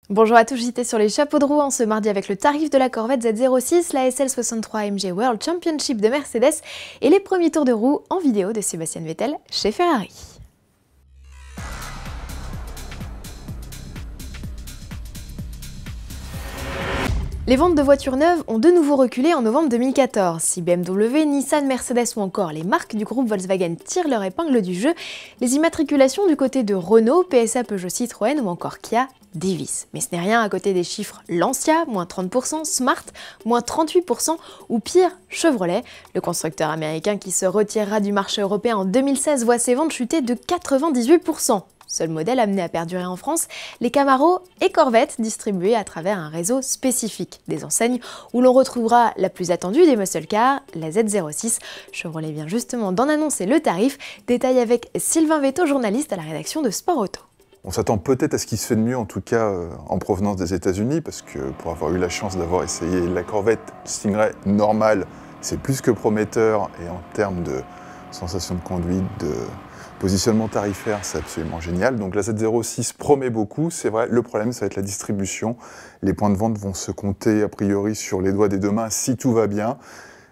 Bonjour à tous, j'étais sur les chapeaux de roue en ce mardi avec le tarif de la Corvette Z06, la SL63 AMG World Championship de Mercedes et les premiers tours de roue en vidéo de Sebastian Vettel chez Ferrari. Les ventes de voitures neuves ont de nouveau reculé en novembre 2014. Si BMW, Nissan, Mercedes ou encore les marques du groupe Volkswagen tirent leur épingle du jeu, les immatriculations du côté de Renault, PSA, Peugeot, Citroën ou encore Kia dévissent. Mais ce n'est rien à côté des chiffres Lancia, moins 30%, Smart, moins 38% ou pire, Chevrolet. Le constructeur américain qui se retirera du marché européen en 2016 voit ses ventes chuter de 98%. Seul modèle amené à perdurer en France, les Camaro et Corvette distribués à travers un réseau spécifique, des enseignes où l'on retrouvera la plus attendue des muscle cars, la Z06. Chevrolet vient justement d'en annoncer le tarif, détail avec Sylvain Vetto, journaliste à la rédaction de Sport Auto. On s'attend peut-être à ce qui se fait de mieux, en tout cas en provenance des États-Unis, parce que pour avoir eu la chance d'avoir essayé la Corvette Stingray normale, c'est plus que prometteur, et en termes de sensation de conduite, de positionnement tarifaire, c'est absolument génial. Donc la Z06 promet beaucoup, c'est vrai, le problème ça va être la distribution. Les points de vente vont se compter a priori sur les doigts des deux mains si tout va bien.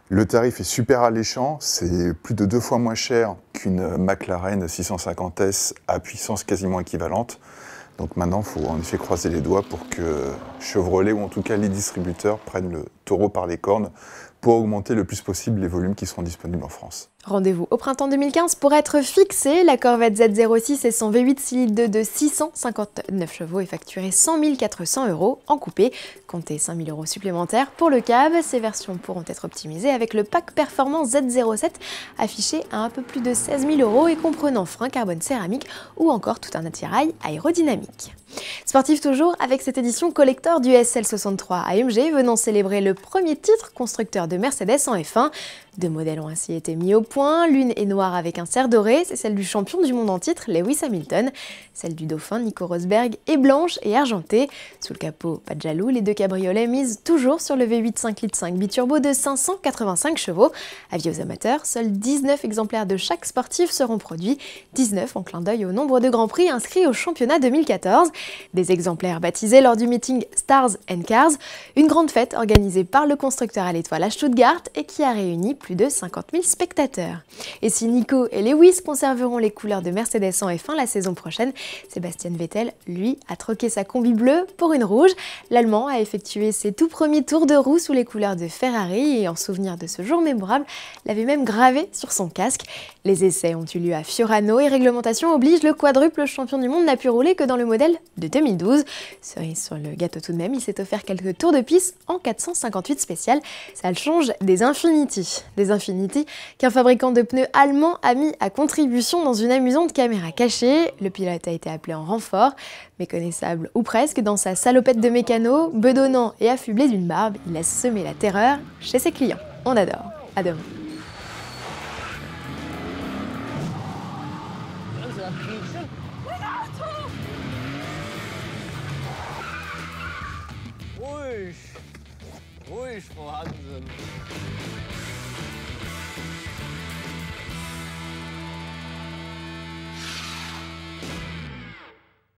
Le tarif est super alléchant, c'est plus de 2 fois moins cher qu'une McLaren 650S à puissance quasiment équivalente. Donc maintenant, il faut en effet croiser les doigts pour que Chevrolet, ou en tout cas les distributeurs, prennent le taureau par les cornes pour augmenter le plus possible les volumes qui seront disponibles en France. Rendez-vous au printemps 2015 pour être fixé. La Corvette Z06 et son V8 cylindre de 659 chevaux est facturé 100 400 € en coupé. Comptez 5 000 € supplémentaires pour le cab. Ces versions pourront être optimisées avec le pack performance Z07 affiché à un peu plus de 16 000 € et comprenant frein carbone céramique ou encore tout un attirail aérodynamique. Sportif toujours avec cette édition collector du SL63 AMG venant célébrer le premier titre constructeur de Mercedes en F1. 2 modèles ont ainsi été mis au point, l'une est noire avec un cerf doré, c'est celle du champion du monde en titre, Lewis Hamilton. Celle du dauphin, Nico Rosberg, est blanche et argentée. Sous le capot, pas de jaloux, les deux cabriolets misent toujours sur le V8 5,5 litres biturbo de 585 chevaux. Avis aux amateurs, seuls 19 exemplaires de chaque sportif seront produits, 19 en clin d'œil au nombre de grands prix inscrits au championnat 2014. Des exemplaires baptisés lors du meeting Stars and Cars, une grande fête organisée par le constructeur à l'étoile à Stuttgart et qui a réuni plus de 50 000 spectateurs. Et si Nico et Lewis conserveront les couleurs de Mercedes en F1 la saison prochaine, Sebastian Vettel, lui, a troqué sa combi bleue pour une rouge. L'Allemand a effectué ses tout premiers tours de roue sous les couleurs de Ferrari et en souvenir de ce jour mémorable, l'avait même gravé sur son casque. Les essais ont eu lieu à Fiorano et réglementation oblige, le quadruple champion du monde n'a pu rouler que dans le modèle de 2012. Cerise sur le gâteau tout de même, il s'est offert quelques tours de piste en 458 spécial. Ça le change des Infiniti. Des Infiniti qu'un fabricant de pneus allemand a mis à contribution dans une amusante caméra cachée. Le pilote a été appelé en renfort, méconnaissable ou presque, dans sa salopette de mécano, bedonnant et affublé d'une barbe, il a semé la terreur chez ses clients. On adore. À demain. Ruhig, Frau Hansen.